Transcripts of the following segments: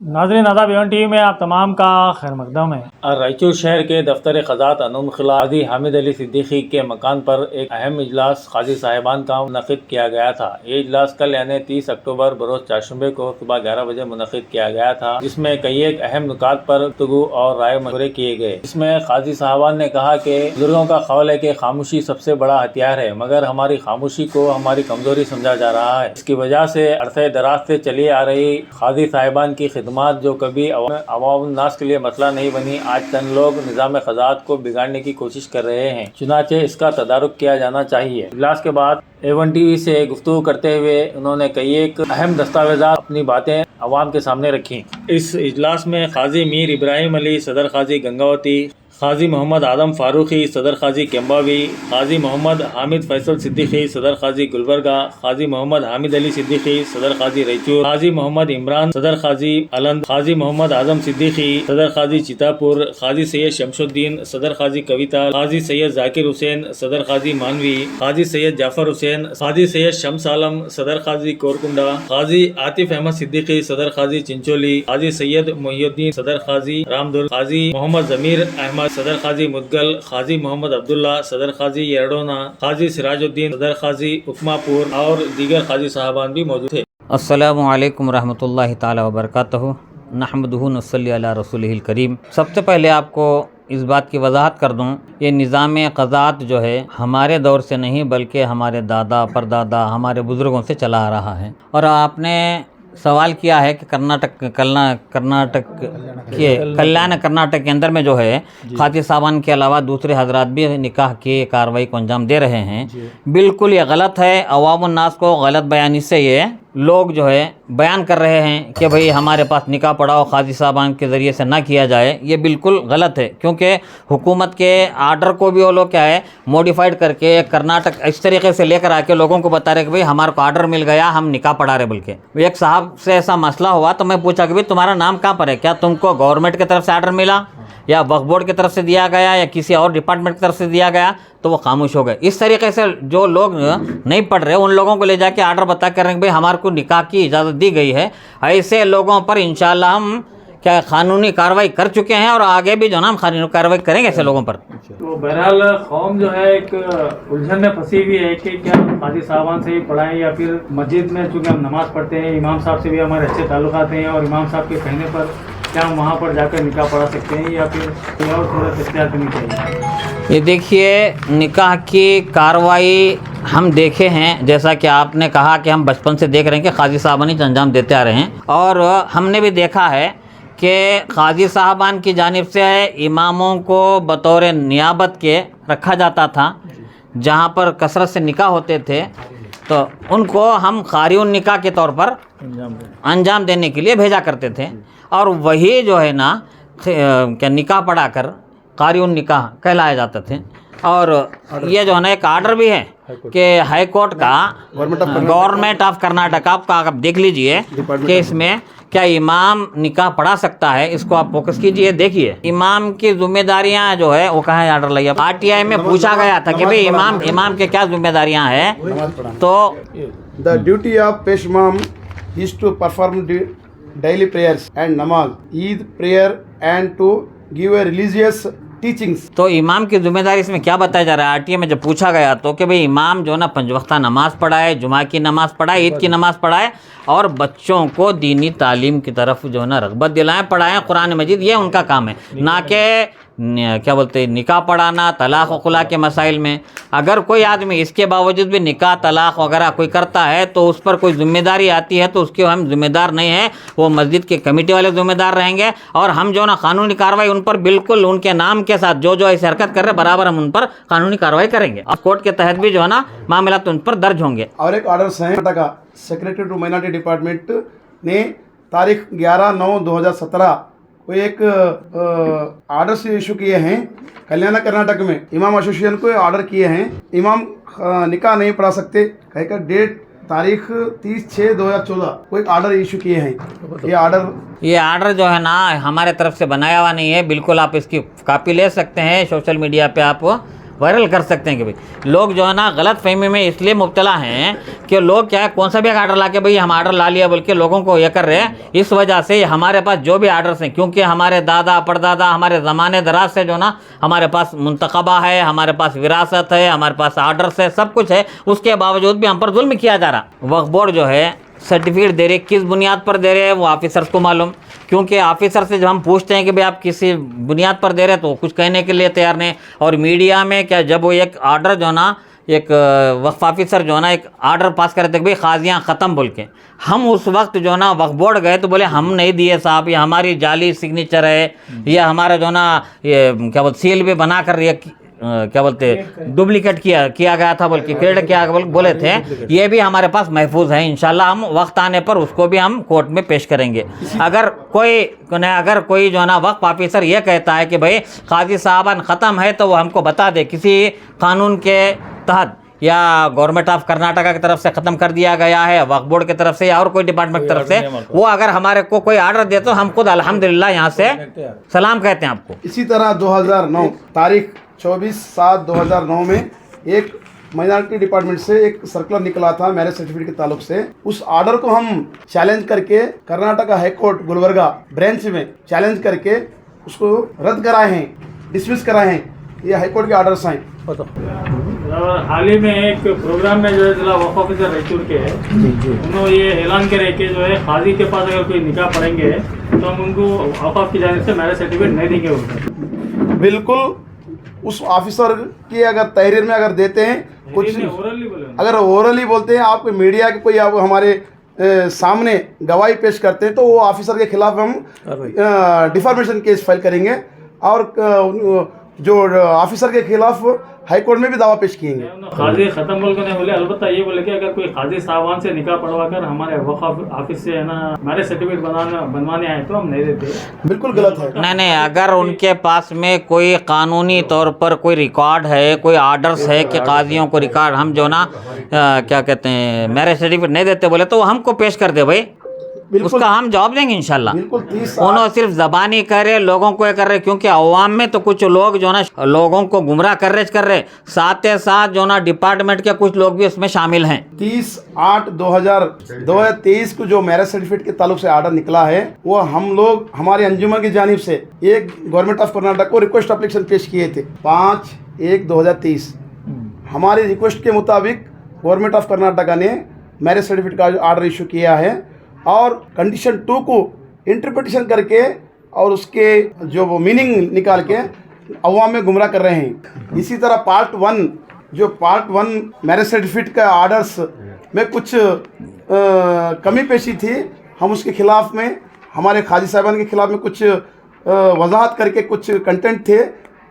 नाज़रीन आदाब Avon TV में आप तमाम का खैर मकदम है। रायचूर शहर के दफ्तर ख़ज़ात अनुमखिला काज़ी हामिद अली सिद्दीकी के मकान पर एक अहम इजलास काज़ी साहिबान का मुनक़िद किया गया था। ये इजलास कल यानी 30 अक्टूबर बरोज़ चारशंबे को सुबह 11 बजे मुनक़िद किया गया था, जिसमें कई एक अहम नुकात पर गुफ्तगू और राय मशवरे किए गए। इसमें काज़ी साहिबान ने कहा कि बुजुर्गों का क़ौल है कि खामोशी सबसे बड़ा हथियार है, मगर हमारी खामोशी को हमारी कमज़ोरी समझा जा रहा है। इसकी वजह से अरसे दराज से चली आ रही काज़ी साहिबान की खिदमत जो कभी अवाम नास के लिए मसला नहीं बनी, आज चंद लोग निज़ाम ख़ज़ात को बिगाड़ने की कोशिश कर रहे हैं। चुनाचे इसका तदारुक किया जाना चाहिए। इजलास के बाद एवन टीवी से गुफ्तगू करते हुए उन्होंने कई एक अहम दस्तावेज़ात अपनी बातें अवाम के सामने रखी। इस इजलास में काजी मीर इब्राहिम अली, सदर काजी गंगावती, काजी मोहम्मद आदम फारूकी, सदर काजी केम्बावी, काजी मोहम्मद हामिद फैसल सिद्दीकी, सदर काजी गुलबर्गा, काजी मोहम्मद हामिद अली सिद्दीकी, सदर काजी रायचूर, काजी मोहम्मद इमरान, सदर काजी अलंद, काजी मोहम्मद आजम सिद्दीकी, सदर काजी चितापुर, काजी सैयद शमशुद्दीन, सदर काजी कविता, काजी सैयद जाकिर हुसैन, सदर काजी मानवी, काजी सैयद जाफर हुसैन, काजी सैयद शम्स आलम, सदर काजी कोरकुंडा, काजी आतिफ अहमद सिद्दीकी, सदर काजी चिंचोली, काजी सैयद मोहिउद्दीन, सदर काजी रामदुल, काजी मोहम्मद जमीर अहमद, सदर काजी मुदगल, काजी मोहम्मद अब्दुल्ला, सदर काजी येरडोना, काजी सिराजुद्दीन, सदर काजी उकमापुर और दीगर काजी साहबान भी मौजूद थे। अस्सलामु अलैकुम रहमतुल्लाहि ताला व बरकातहू, नहमदुहु नसल्ली अला रसूलिहिल करीम। सबसे पहले आपको इस बात की वजाहत कर दूं, ये निज़ाम क़ज़ात जो है हमारे दौर से नहीं बल्कि हमारे दादा परदादा हमारे बुज़ुर्गों से चला आ रहा है। और आपने सवाल किया है कि कल्याण कर्नाटक के अंदर में जो है खाती साहबान के अलावा दूसरे हजरात भी निकाह की कार्रवाई को अंजाम दे रहे हैं। बिल्कुल ये गलत है। अवाम उन्नास को गलत बयानी से ये लोग जो है बयान कर रहे हैं कि भाई हमारे पास निकाह पढ़ाओ खादी साहबान के ज़रिए से ना किया जाए, ये बिल्कुल गलत है। क्योंकि हुकूमत के आर्डर को भी वो लोग क्या है मॉडिफाइड करके कर्नाटक इस तरीके से लेकर आके लोगों को बता रहे कि भाई हमारे को आर्डर मिल गया, हम निकाह पढ़ा रहे। बल्कि एक साहब से ऐसा मसला हुआ तो मैं पूछा कि भाई तुम्हारा नाम कहाँ पर है, क्या तुमको गवर्नमेंट की तरफ से आर्डर मिला या वक्फ बोर्ड की तरफ से दिया गया या किसी और डिपार्टमेंट की तरफ से दिया गया, तो वो खामोश हो गए। इस तरीके से जो लोग नहीं पढ़ रहे उन लोगों को ले जाके आर्डर बता कर रहे हैं भाई हमारे को निकाह की इजाज़त दी गई है। ऐसे लोगों पर इंशाल्लाह हम क्या कानूनी कार्रवाई कर चुके हैं और आगे भी जो ना हम कानूनी कार्रवाई करेंगे ऐसे लोगों पर। तो बहरहाल कौम जो है एक उलझन में फंसी हुई है कि क्या काजी साहबान से ही पढ़ाएं या फिर मस्जिद में चूँकि हम नमाज़ पढ़ते हैं, इमाम साहब से भी हमारे अच्छे ताल्लुकात हैं और इमाम साहब के कहने पर क्या हम वहाँ पर जाकर निकाह पढ़ा सकते हैं या फिर कोई और सूरत इख्तियार करनी चाहिए? ये देखिए, निकाह की कार्रवाई हम देखे हैं, जैसा कि आपने कहा कि हम बचपन से देख रहे हैं कि काजी साहबान ही अंजाम देते आ रहे हैं। और हमने भी देखा है कि काजी साहबान की जानिब से इमामों को बतौर नियाबत के रखा जाता था। जहाँ पर कसरत से निकाह होते थे तो उनको हम क़ारिउन निकाह के तौर पर अंजाम देने के लिए भेजा करते थे। और वही जो है ना क्या निकाह पढ़ाकर क़ारिउन निकाह कहलाए जाते थे। और ये जो है ना एक आर्डर भी है कि हाई कोर्ट का गवर्नमेंट ऑफ कर्नाटक का आप देख लीजिए कि इसमें क्या इमाम निकाह पढ़ा सकता है, इसको आप फोकस कीजिए। देखिए इमाम की जिम्मेदारियां जो है वो कहाँ है आर्डर लाइए। आरटीआई में पूछा गया था कि भाई इमाम के क्या जिम्मेदारियां हैं, तो द ड्यूटी ऑफ पेश इमाम is to perform daily prayers and namaz, Eid prayer and to give a religious teachings. तो इमाम की जिम्मेदारी इसमें क्या बताया जा रहा है? आरटीए में जब पूछा गया तो कि भाई इमाम जो ना 5 वक्ता नमाज पढ़ाए, जुमा की नमाज पढ़ाए, ईद की नमाज पढ़ाए और बच्चों को दीनी तालीम की तरफ जो है ना रग़बत दिलाएं, पढ़ाएं कुरान मजीद, ये उनका काम है। ना कि क्या बोलते हैं निकाह पढ़ाना, तलाक़ खुला के मसाइल में। अगर कोई आदमी इसके बावजूद भी निकाह तलाक़ वगैरह कोई करता है तो उस पर कोई जिम्मेदारी आती है तो उसके हम जिम्मेदार नहीं हैं, वो मस्जिद के कमेटी वाले जिम्मेदार रहेंगे। और हम जो ना कानूनी कार्रवाई उन पर बिल्कुल उनके नाम के साथ जो ऐसी हरकत कर रहे बराबर हम उन पर कानूनी कार्रवाई करेंगे और कोर्ट के तहत भी जो है ना मामला तो उन पर दर्ज होंगे। और एक ऑर्डर का सेक्रेटरी टू माइनॉरिटी डिपार्टमेंट ने तारीख 11/9/2017 को एक ऑर्डर से इशू किए हैं कल्याण कर्नाटक में। इमाम एसोसिएशन को ऑर्डर किए हैं इमाम निकाह नहीं पढ़ा सकते कहकर डेट तारीख 30/6/2014 को एक ऑर्डर इशू किए हैं। ये ऑर्डर जो है ना हमारे तरफ से बनाया हुआ नहीं है, बिल्कुल आप इसकी कॉपी ले सकते हैं, सोशल मीडिया पे आप वायरल कर सकते हैं कि भाई लोग जो है ना गलत फहमी में इसलिए मुब्तला हैं कि लोग क्या है कौन सा भी आर्डर ला के भाई हम आर्डर ला लिया बोल के लोगों को ये कर रहे हैं। इस वजह से हमारे पास जो भी आर्डर्स हैं, क्योंकि हमारे दादा परदादा हमारे ज़माने दराज से जो ना हमारे पास मुंतखबा है, हमारे पास विरासत है, हमारे पास आर्डर्स है, सब कुछ है, उसके बावजूद भी हम पर जुल्म किया जा रहा। वक्फ बोर्ड जो है सर्टिफिकेट दे रहे, किस बुनियाद पर दे रहे हैं वो ऑफिसर्स को मालूम, क्योंकि ऑफिसर से जब हम पूछते हैं कि भाई आप किसी बुनियाद पर दे रहे हैं तो कुछ कहने के लिए तैयार नहीं। और मीडिया में क्या जब वो एक आर्डर जो ना एक वक्फ ऑफिसर जो ना एक आर्डर पास करे थे कि भाई खाजियाँ ख़त्म बोल के, हम उस वक्त जो ना वक्फ बोर्ड गए तो बोले हम नहीं दिए साहब, ये हमारी जाली सिग्नेचर है, या हमारा जो ना ये क्या बोलते सील भी बना कर ये क्या बोलते डुप्लीकेट किया गया था बोल के क्रेडिट किया बोले थे, ये भी हमारे पास महफूज है। इंशाल्लाह हम वक्त आने पर उसको भी हम कोर्ट में पेश करेंगे। अगर कोई जो ना वक्फ ऑफिसर ये कहता है कि भाई काजी साहबान ख़त्म है तो वो हमको बता दे किसी कानून के तहत, या गवर्नमेंट ऑफ कर्नाटका की तरफ से ख़त्म कर दिया गया है, वक्फ बोर्ड की तरफ से या और कोई डिपार्टमेंट की तरफ से, वो अगर हमारे को कोई आर्डर दे तो हम खुद अल्हम्दुलिल्लाह यहाँ से सलाम कहते हैं आपको। इसी तरह 2009 तारीख 24/7/2009 में एक माइनॉरिटी डिपार्टमेंट से एक सर्कुलर निकला था मैरिज सर्टिफिकेट के ताल्लुक से। उस ऑर्डर को हम चैलेंज करके Karnataka high court Gulbarga branch में चैलेंज करके उसको रद्द कराए हैं, डिसमिस कराए हैं। ये हाई कोर्ट के ऑर्डर्स हैं। और हाल ही में एक प्रोग्राम में जो है जिला वक्फ ऑफिसर रायचूर के है, उन्होंने ये ऐलान करे कि जो है काजी के पास अगर कोई निकाह पढ़ेंगे तो हम उनको वक्फ की जानिब से मैरिज सर्टिफिकेट नहीं देंगे उनको। बिल्कुल उस ऑफिसर की अगर तहरीर में अगर देते हैं कुछ, अगर ओरली बोलते हैं, आपको मीडिया के कोई आप हमारे सामने गवाही पेश करते हैं तो वो ऑफिसर के खिलाफ हम डिफॉर्मेशन केस फाइल करेंगे और जो ऑफिसर के खिलाफ हाई कोर्ट में भी दावा पेश किएंगे। काजी खत्म बोल कर नहीं बोले, अलबत्ता ये बोले कि अगर कोई काजी साहबान से निकाह पढ़वा कर हमारे वक्फ ऑफिस से है ना मैरिज सर्टिफिकेट बनवाने आए तो हम नहीं देते। बिल्कुल गलत है। नहीं, अगर उनके पास में कोई कानूनी तौर पर कोई रिकॉर्ड है, कोई आर्डर्स है कि काजियों को रिकॉर्ड हम जो ना क्या कहते हैं मैरिज सर्टिफिकेट नहीं देते बोले तो हमको पेश कर दे भाई, उसका हम जवाब देंगे इंशाल्लाह। उन्होंने सिर्फ ज़बानी कर रहे, लोगों को ये कर रहे, क्योंकि अवाम में तो कुछ लोग जो ना लोगों को गुमराह कर रहे, साथ ही साथ जो ना डिपार्टमेंट के कुछ लोग भी उसमें शामिल हैं। 30/8/2023 को जो मैरिज सर्टिफिकेट के ताल्लुक से ऑर्डर निकला है वो हम लोग हमारे अंजुमन की जानिब से एक गवर्नमेंट ऑफ कर्नाटक को रिक्वेस्ट एप्लीकेशन पेश किए थे 5/1/2023। हमारी रिक्वेस्ट के मुताबिक गवर्नमेंट ऑफ कर्नाटका ने मैरिज सर्टिफिकेट का ऑर्डर इशू किया है और कंडीशन 2 को इंटरप्रिटेशन करके और उसके जो वो मीनिंग निकाल के अवाम में गुमराह कर रहे हैं। इसी तरह पार्ट 1 मैरिज सर्टिफिकेट का ऑर्डर्स में कुछ कमी पेशी थी, हम उसके खिलाफ में हमारे खाजी साहबान के खिलाफ में कुछ वजाहत करके कुछ कंटेंट थे,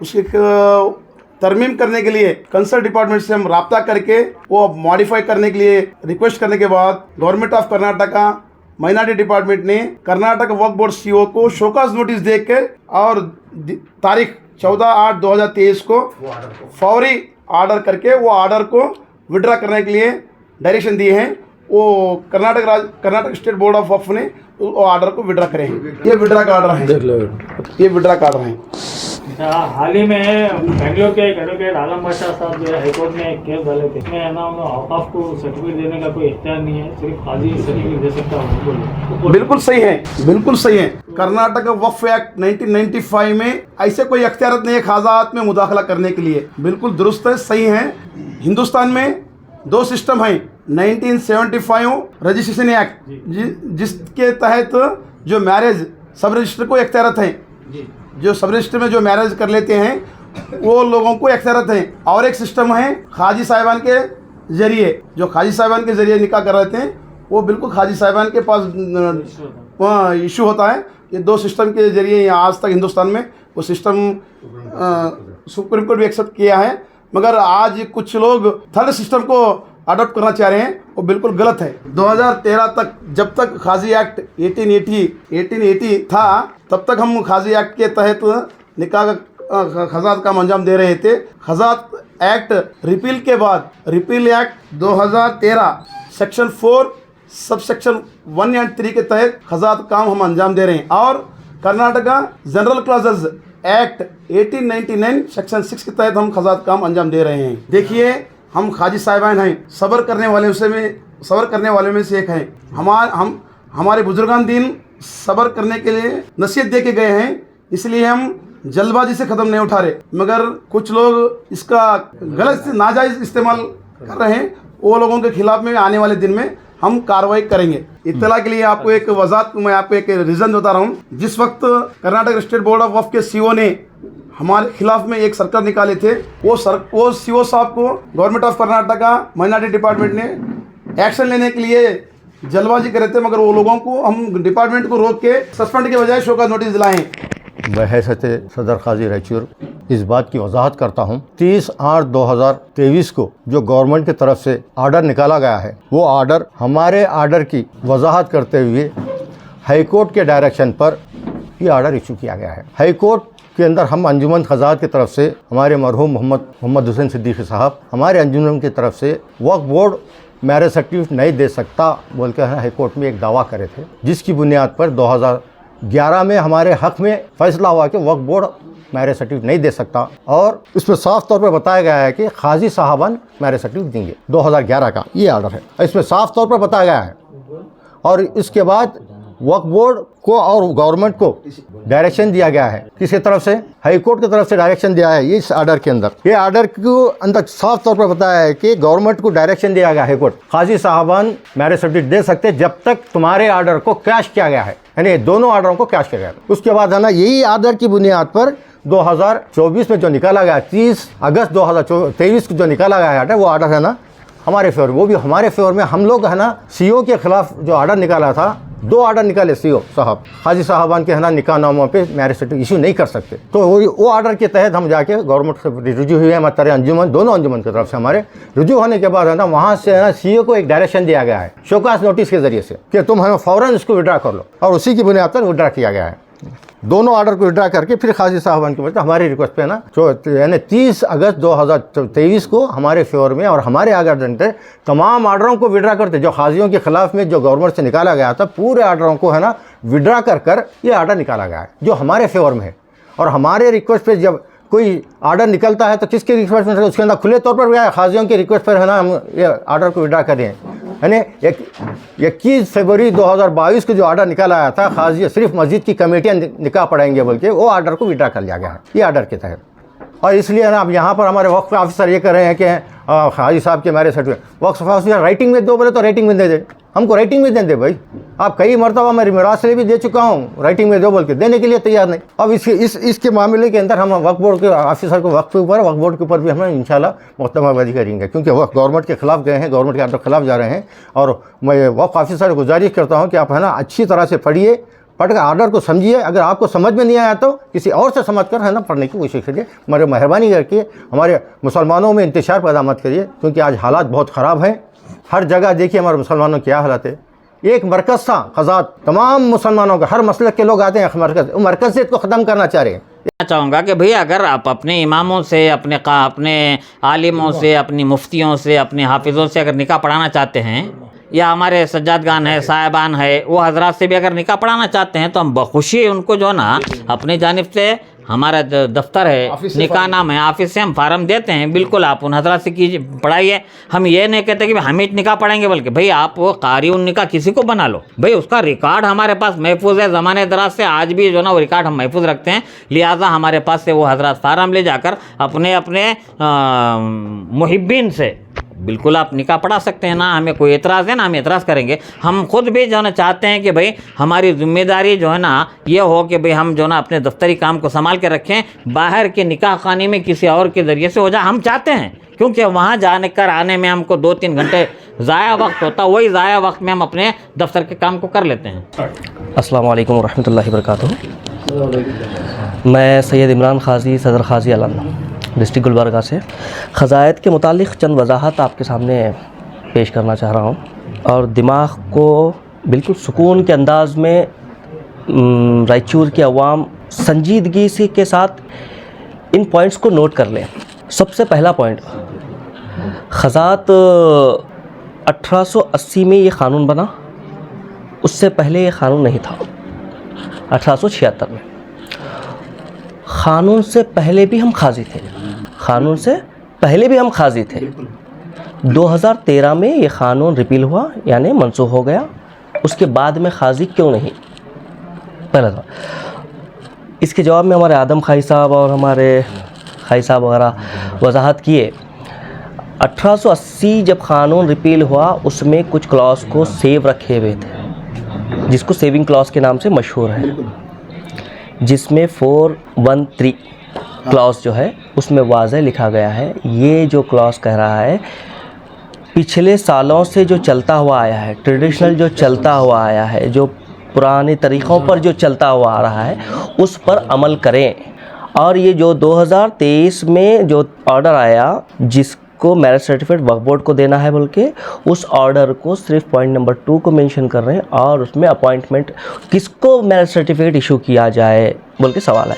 उसके तरमीम करने के लिए कंसर्न डिपार्टमेंट से हम राब्ता करके वो मॉडिफाई करने के लिए रिक्वेस्ट करने के बाद government of Karnataka minority department ने कर्नाटक वक्फ बोर्ड सीईओ को शोकाज नोटिस देकर और तारीख 14/8/2023 को फौरी ऑर्डर करके वो ऑर्डर को विड्रा करने के लिए डायरेक्शन दिए हैं। वो कर्नाटक स्टेट बोर्ड ऑफ वक्फ ने वो ऑर्डर को विड्रा करें। ये विड्रा का ऑर्डर है, देख लो, ये विड्रा का ऑर्डर है। हाल ही में बेंगलोर के एडवोकेट आलम बादशाह साहब जो है हाईकोर्ट में एक केस डाले थे, इसमें ना औकाफ को सर्टिफिकेट देने का कोई इख्तियार नहीं है, सिर्फ काजी सर्टिफिकेट दे सकता है। बिल्कुल सही है, बिल्कुल सही है। कर्नाटक वक्फ एक्ट 1995 में ऐसे कोई अख्तियारत नहीं है खाजात में मुदाखला करने के लिए, बिल्कुल दुरुस्त है, सही है। हिंदुस्तान में 2 सिस्टम हैं, 1975 रजिस्ट्रेशन एक्ट जिसके तहत जो मैरिज सब रजिस्टर को अख्तियारत हैं, जो सब रजिस्टर में जो मैरिज कर लेते हैं वो लोगों को अख्तियारत हैं। और एक सिस्टम है खाजी साहिबान के ज़रिए, जो खाजी साहिबान के ज़रिए निकाह कर रहे थे वो बिल्कुल खाजी साहिबान के पास इशू होता है। ये 2 सिस्टम के ज़रिए आज तक हिंदुस्तान में वो सिस्टम सुप्रीम कोर्ट भी एक्सेप्ट किया है, मगर आज कुछ लोग थर्ड सिस्टम को अडॉप्ट करना चाह रहे हैं, वो बिल्कुल गलत है। 2013 तक जब तक खाजी एक्ट 1880 था तब तक हम खाजी एक्ट के तहत निकाह खजात का अंजाम दे रहे थे। खजात एक्ट रिपील के बाद repeal act 2013 section 4 sub section 1 and 3 के तहत खजात काम हम अंजाम दे रहे हैं। और Karnataka general clauses act 1899 section 6 के तहत हम खजात काम अंजाम दे रहे हैं। देखिए, हम खाजी साहिबान हैं, सब्र करने वाले में से एक हैं। हमारे बुजुर्गान दीन सब्र करने के लिए नसीहत दे के गए हैं, इसलिए हम जल्दबाजी से कदम नहीं उठा रहे। मगर कुछ लोग इसका गलत नाजायज इस्तेमाल कर रहे हैं, वो लोगों के खिलाफ में आने वाले दिन में हम कार्रवाई करेंगे। इत्तला के लिए आपको एक वजाहत, मैं आपको एक रीज़न बता रहा हूँ। जिस वक्त कर्नाटक स्टेट बोर्ड ऑफ वक्फ के सीओ ने हमारे खिलाफ में एक सर्कल निकाले थे, वो सीओ साहब को government of Karnataka minority department ने एक्शन लेने के लिए जल्दबाजी करे थे, मगर वो लोगों को हम डिपार्टमेंट को रोक के सस्पेंड के बजाय शो का नोटिस दिलाएं। बहैसियत सदर काजी रायचूर इस बात की वजाहत करता हूँ, 30/8/2023 को जो गवर्नमेंट की तरफ से आर्डर निकाला गया है, वो आर्डर हमारे आर्डर की वजाहत करते हुए हाई कोर्ट के डायरेक्शन पर ये आर्डर इशू किया गया है। हाई कोर्ट के अंदर हम अंजुमन खजात की तरफ से हमारे मरहूम मोहम्मद हुसैन सिद्दीकी साहब हमारे अंजुमन की तरफ से वक्फ बोर्ड मैरिज सर्टिफिकेट नहीं दे सकता बोल कर हाई कोर्ट में एक दावा करे थे, जिसकी बुनियाद पर 2011 में हमारे हक़ में फैसला हुआ कि वक्फ बोर्ड मैरिज सर्टिफिकेट नहीं दे सकता, और इसमें साफ तौर पर बताया गया है कि खाजी साहबान मैरिज सर्टिफिकेट देंगे। 2011 का ये आर्डर है, इसमें साफ तौर पर बताया गया है। और इसके बाद वक्फ बोर्ड को और गवर्नमेंट को डायरेक्शन दिया गया है, किसकी तरफ से? हाई कोर्ट की तरफ से डायरेक्शन दिया है। इस आर्डर के अंदर, ये आर्डर के अंदर साफ तौर पर बताया है कि गवर्नमेंट को डायरेक्शन दिया गया है, हाई कोर्ट खाजी साहबान मैरिज सर्टिफिकेट दे सकते जब तक तुम्हारे आर्डर को कैश किया गया है, यानी दोनों आर्डरों को कैश किया गया। उसके बाद है ना, यही आर्डर की बुनियाद पर 2024 में जो निकाला गया, 30 अगस्त 2023 को जो निकाला गया आर्डर, वो आर्डर है ना हमारे फेवर, वो भी हमारे फेवर में। हम लोग है ना सीओ के खिलाफ जो आर्डर निकाला था, 2 आर्डर निकाले सीओ साहब, खाजी साहबान के है ना निकाह नामों पे मैरिज सर्टिफिकेट इशू नहीं कर सकते। तो वो आर्डर के तहत हम जाके गवर्नमेंट से रुजू हुए, हमारे अंजुमन, दोनों अंजुमन की तरफ से हमारे रुजू होने के बाद है ना, वहाँ से है ना सीओ को एक डायरेक्शन दिया गया है शोकास नोटिस के जरिए से कि तुम हमें फ़ौरन इसको विड्रा कर लो, और उसी की बुनियाद पर विड्रा किया गया है। दोनों आर्डर को विड्रा करके फिर खाजी साहबान की वजह हमारी रिक्वेस्ट पे ना यानी 30 अगस्त 2023 को हमारे फेवर में और हमारे आगे जनते तमाम आर्डरों को विड्रा करते, जो खाजियों के खिलाफ में जो गवर्नमेंट से निकाला गया था, पूरे आर्डरों को है ना विड्रा कर ये आर्डर निकाला गया है जो हमारे फेवर में है। और हमारे रिक्वेस्ट पे जब कोई आर्डर निकलता है तो किसके रिक्वेस्ट में, उसके अंदर खुले तौर पर गया खाजियों के रिक्वेस्ट पर है ना हम ये आर्डर को विड्रा करें। यानी 21 फरवरी 2022 को जो आर्डर निकाला आया था, खाजी सिर्फ मस्जिद की कमेटियाँ निकाह पढ़ाएंगे बोल के, वो आर्डर को विड्रा कर लिया गया है ये आर्डर के तहत। और इसलिए ना अब यहाँ पर हमारे वक्फ ऑफिसर ये कर रहे हैं कि खाजी साहब के मैरिज सर्टिफिकेट वक्फ ऑफिसर राइटिंग में दो बोले तो राइटिंग में दे दे, हमको राइटिंग में दे भाई। आप कई मरतबा मैं मिराज से भी दे चुका हूँ, राइटिंग में दो बोल के देने के लिए तैयार नहीं। अब इसके मामले के अंदर हम वक्फ बोर्ड के ऑफिसर को वक्फ बोर्ड के ऊपर भी हम इंशाल्लाह मुकदमाबाजी करेंगे, क्योंकि वह गवर्नमेंट के खिलाफ गए हैं, गवर्नमेंट के आर्डर के खिलाफ जा रहे हैं। और मैं वक्फ ऑफिसर को गुजारिश करता हूँ कि आप है ना अच्छी तरह से पढ़िए, पढ़ कर आर्डर को समझिए। अगर आपको समझ में नहीं आया तो किसी और से समझ कर है ना पढ़ने की कोशिश करिए। मेरे मेहरबानी करके हमारे मुसलमानों में इंतशार पैदा मत करिए, क्योंकि आज हालात बहुत ख़राब हैं। हर जगह देखिए हमारे मुसलमानों की क्या हालत है। एक मरकज़ था खजात, तमाम मुसलमानों का हर मसलक के लोग आते हैं मरकज़ से इसको ख़त्म करना चाह रहे हैं। मैं चाहूँगा कि भैया अगर आप अपने इमामों से, अपने आलिमों से, अपनी मुफ्तियों से, अपने हाफिज़ों से अगर निकाह पढ़ाना चाहते हैं, या हमारे सज्जादगान है, साहिबान है, वो हजरात से भी अगर निकाह पढ़ाना चाहते हैं, तो हम बखुशी उनको जो ना अपनी जानिब से हमारा दफ्तर है, निकाह नाम है, ऑफिस से हम फार्म देते हैं, बिल्कुल आप उन हजरात से कीजिए, पढ़ाइए। हम ये नहीं कहते कि हम ही निकाह पढ़ाएंगे, बल्कि भाई आप वो कारी उन निकाह किसी को बना लो, भाई उसका रिकॉर्ड हमारे पास महफूज है, ज़माने दराज से आज भी जो ना वो रिकॉर्ड हम महफूज रखते हैं। लिहाजा हमारे पास से वो हजरात फार्म ले जाकर अपने अपने मुहिब्बीन से बिल्कुल आप निकाह पढ़ा सकते हैं। ना हमें कोई एतराज़ है, ना हम एतराज़ करेंगे। हम खुद भी जो ना चाहते हैं कि भाई हमारी जिम्मेदारी जो है ना ये हो कि भाई हम जो ना अपने दफ्तरी काम को संभाल के रखें, बाहर के निकाह खाने में किसी और के ज़रिए से हो जाए हम चाहते हैं, क्योंकि वहाँ जाने कर आने में हमको 2-3 घंटे ज़ाया वक्त होता, वही ज़ाया वक्त में हम अपने दफ्तर के काम को कर लेते हैं। अस्सलाम वालेकुम वरहमतुल्लाहि वबरकातुहू। मैं सैयद इमरान खाजी, सदर खाजी आलम, डिस्ट्रिक्ट गुलबर्गा से ख़ज़ायत के मुतालिक चंद वजाहत आपके सामने पेश करना चाह रहा हूँ, और दिमाग को बिल्कुल सुकून के अंदाज़ में रायचूर के अवाम संजीदगी से के साथ इन पॉइंट्स को नोट कर लें। सबसे पहला पॉइंट, ख़ज़ात 1880 में ये क़ानून बना, उससे पहले ये क़ानून नहीं था। 1876 में क़ानून से पहले भी हम खाजी थे, क़ानून से पहले भी हम खाजी थे। 2013 में ये क़ानून रिपील हुआ यानी मनसूख हो गया, उसके बाद में खाजी क्यों नहीं? पहला सवाल। इसके जवाब में हमारे आदम खाई साहब और हमारे खाई साहब वगैरह वजाहत किए। 1880 जब क़ानून रिपील हुआ उसमें कुछ क्लॉज को सेव रखे हुए थे, जिसको सेविंग क्लॉज के नाम से मशहूर है, जिसमें 413 क्लॉज जो है उसमें वाज़ह लिखा गया है। ये जो क्लॉज कह रहा है पिछले सालों से जो चलता हुआ आया है, ट्रेडिशनल जो चलता हुआ आया है, जो पुराने तरीक़ों पर जो चलता हुआ आ रहा है उस पर अमल करें। और ये जो 2023 में जो ऑर्डर आया जिसको मैरिज सर्टिफिकेट वक्फ बोर्ड को देना है बोल के, उस ऑर्डर को सिर्फ पॉइंट नंबर 2 को मेंशन कर रहे हैं और उसमें अपॉइंटमेंट किसको मैरिज सर्टिफिकेट इशू किया जाए बोल के सवाल है।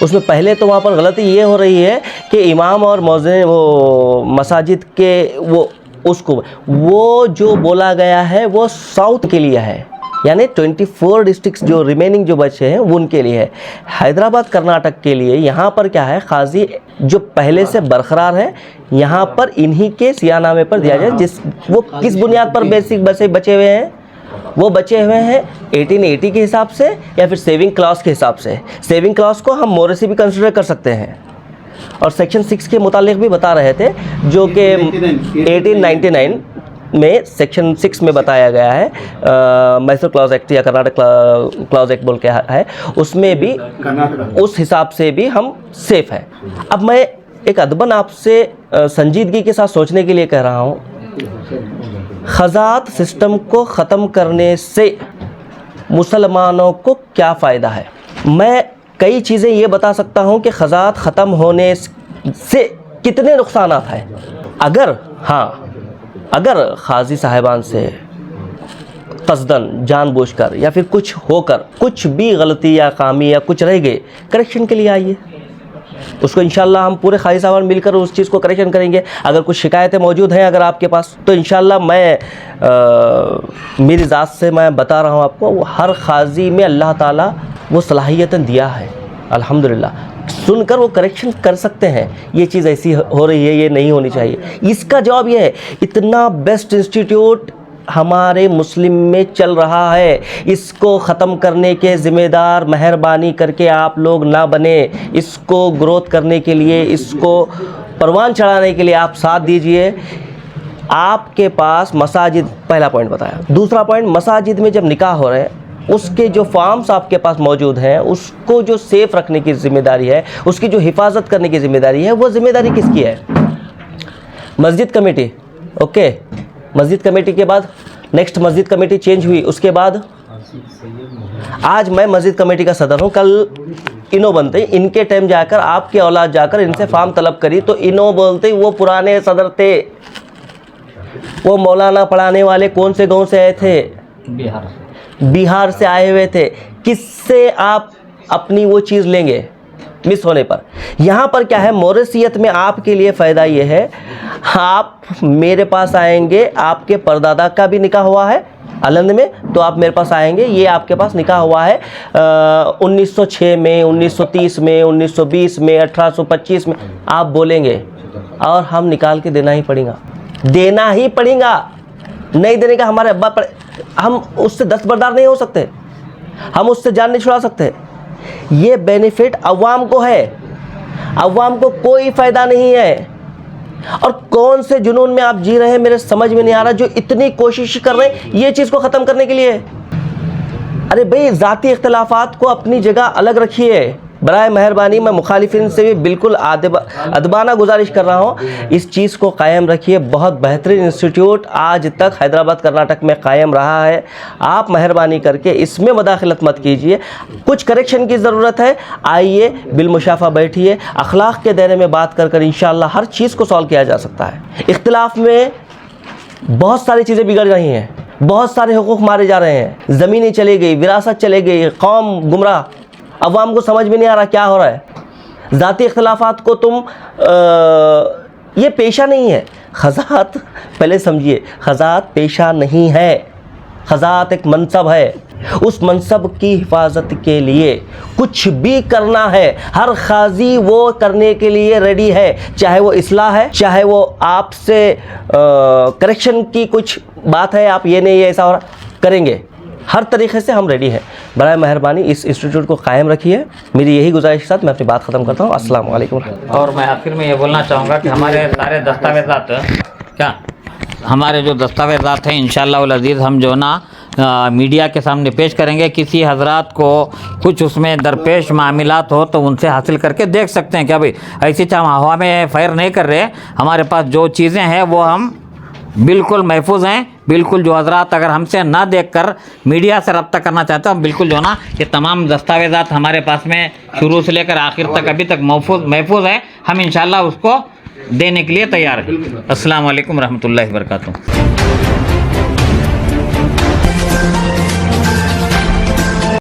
उसमें पहले तो वहाँ पर गलती ये हो रही है कि इमाम और मौज़िन वो मसाजिद के वो जो बोला गया है वो साउथ के लिए है, यानी 24 डिस्ट्रिक्ट्स जो रिमेनिंग जो बचे हैं वो उनके लिए है। हैदराबाद कर्नाटक के लिए यहाँ पर क्या है, खाजी जो पहले से बरकरार है यहाँ पर इन्हीं के सियानामे पर दिया जाए। जिस वो किस बुनियाद पर बेसिक बचे हुए हैं, वो बचे हुए हैं 1880 के हिसाब से या फिर सेविंग क्लॉज के हिसाब से। सेविंग क्लॉज को हम मोरेसी भी कंसिडर कर सकते हैं और सेक्शन 6 के मुतालिक भी बता रहे थे जो कि 1899 में सेक्शन 6 में बताया गया है, मैसूर क्लॉज एक्ट या कर्नाटक क्लॉज एक्ट बोल के है, उसमें भी उस हिसाब से भी हम सेफ़ हैं। अब मैं एक अदबन आपसे संजीदगी के साथ सोचने के लिए कह रहा हूँ, ख़ज़ात सिस्टम को ख़त्म करने से मुसलमानों को क्या फ़ायदा है? मैं कई चीज़ें ये बता सकता हूँ कि ख़ज़ात ख़त्म होने से कितने नुकसानात हैं। अगर ख़ाज़ी साहिबान से क़स्दन जानबूझकर या फिर कुछ होकर कुछ भी गलती या खामी या कुछ रह गए, करेक्शन के लिए आइए, उसको इंशाल्लाह हम पूरे ख़ाज़ी साहिबान मिलकर उस चीज़ को करेक्शन करेंगे। अगर कुछ शिकायतें मौजूद हैं अगर आपके पास तो इंशाल्लाह मैं मेरी ज़ात से मैं बता रहा हूँ आपको, वो हर ख़ाज़ी में अल्लाह ताला वो सलाहियतें दिया है अल्हम्दुलिल्लाह, सुनकर वो करेक्शन कर सकते हैं। ये चीज़ ऐसी हो रही है, ये नहीं होनी चाहिए। इसका जवाब ये है, इतना बेस्ट इंस्टीट्यूट हमारे मुस्लिम में चल रहा है, इसको ख़त्म करने के ज़िम्मेदार मेहरबानी करके आप लोग ना बने। इसको ग्रोथ करने के लिए, इसको परवान चढ़ाने के लिए आप साथ दीजिए। आपके पास मसाजिद, पहला पॉइंट बताया। दूसरा पॉइंट, मसाजिद में जब निकाह हो रहे हैं उसके जो फॉर्म्स आपके पास मौजूद हैं उसको जो सेफ़ रखने की ज़िम्मेदारी है, उसकी जो हिफाजत करने की ज़िम्मेदारी है, वो ज़िम्मेदारी किसकी है? मस्जिद कमेटी। ओके, मस्जिद कमेटी के बाद नेक्स्ट मस्जिद कमेटी चेंज हुई, उसके बाद आज मैं मस्जिद कमेटी का सदर हूँ, कल इनो बनते, इनके टाइम जाकर आपके औलाद जाकर इनसे फार्म तलब करी तो इनो बोलते वो पुराने सदर थे, वो मौलाना पढ़ाने वाले कौन से गांव से आए थे? बिहार से आए हुए थे। किससे आप अपनी वो चीज़ लेंगे मिस होने पर? यहाँ पर क्या है, मोरेसियत में आपके लिए फ़ायदा ये है, आप मेरे पास आएंगे, आपके परदादा का भी निकाह हुआ है अलंद में, तो आप मेरे पास आएंगे, ये आपके पास निकाह हुआ है 1906 में, 1930 में, 1920 में, 1825 में, आप बोलेंगे और हम निकाल के देना ही पड़ेगा, देना ही पड़ेगा। नहीं देने का हमारे अब्बा पर, हम उससे दस्तबरदार नहीं हो सकते, हम उससे जान नहीं छुड़ा सकते। ये बेनिफिट अवाम को है, अवाम को कोई फ़ायदा नहीं है। और कौन से जुनून में आप जी रहे हैं मेरे समझ में नहीं आ रहा, जो इतनी कोशिश कर रहे हैं ये चीज़ को ख़त्म करने के लिए। अरे भाई, ज़ाती इख्तलाफात को अपनी जगह अलग रखिए, बराए मेहरबानी। मैं मुखालिफिन से भी बिल्कुल अदबाना गुजारिश कर रहा हूँ, इस चीज़ को कायम रखिए। बहुत बेहतरीन इंस्टीट्यूट आज तक हैदराबाद कर्नाटक में कायम रहा है, आप मेहरबानी करके इसमें मदाखलत मत कीजिए। कुछ करेक्शन की ज़रूरत है, आइए बिलमुशाफा बैठिए, अखलाक के दायरे में बात कर इंशाअल्लाह हर चीज़ को सॉल्व किया जा सकता है। इख्तिलाफ में बहुत सारी चीज़ें बिगड़ रही हैं, बहुत सारे हुकूक मारे जा रहे हैं, ज़मीनें चली गई, विरासत चली गई, कौम गुमराह, अवाम को समझ में नहीं आ रहा क्या हो रहा है। ज़ाती इख्तिलाफात को तुम ये पेशा नहीं है। ख़ज़ात पहले समझिए, ख़ज़ात पेशा नहीं है, ख़ज़ात एक मनसब है। उस मनसब की हिफाजत के लिए कुछ भी करना है, हर काजी वो करने के लिए रेडी है, चाहे वो इस्लाह है, चाहे वो आपसे करेक्शन की कुछ बात है, आप ये नहीं ये ऐसा हो रहा, करेंगे, हर तरीके से हम रेडी हैं। बराए मेहरबानी इस इंस्टीट्यूट को कायम रखिए। मेरी यही गुजारिश के साथ मैं अपनी बात ख़त्म करता हूँ। अस्सलाम वालेकुम। और मैं आखिर में ये बोलना चाहूँगा कि हमारे सारे दस्तावेज़ात क्या हमारे जो दस्तावेज़ात हैं इंशाअल्लाह उल अज़ीज़ हम जो ना मीडिया के सामने पेश करेंगे। किसी हजरात को कुछ उसमें दरपेश मामलात हो तो उनसे हासिल करके देख सकते हैं। क्या भाई ऐसी हम हवा में फायर नहीं कर रहे, हमारे पास जो चीज़ें हैं वो हम बिल्कुल महफूज हैं। बिल्कुल जो हजरात अगर हमसे ना देखकर मीडिया से रब्ता करना चाहते हैं, बिल्कुल जो ना ये तमाम दस्तावेज़ात हमारे पास में शुरू से लेकर आखिर तक अभी तक महफूज है। हम इंशाअल्लाह उसको देने के लिए तैयार हैं। अस्सलाम वालेकुम रहमतुल्लाहि व बरकातुहू।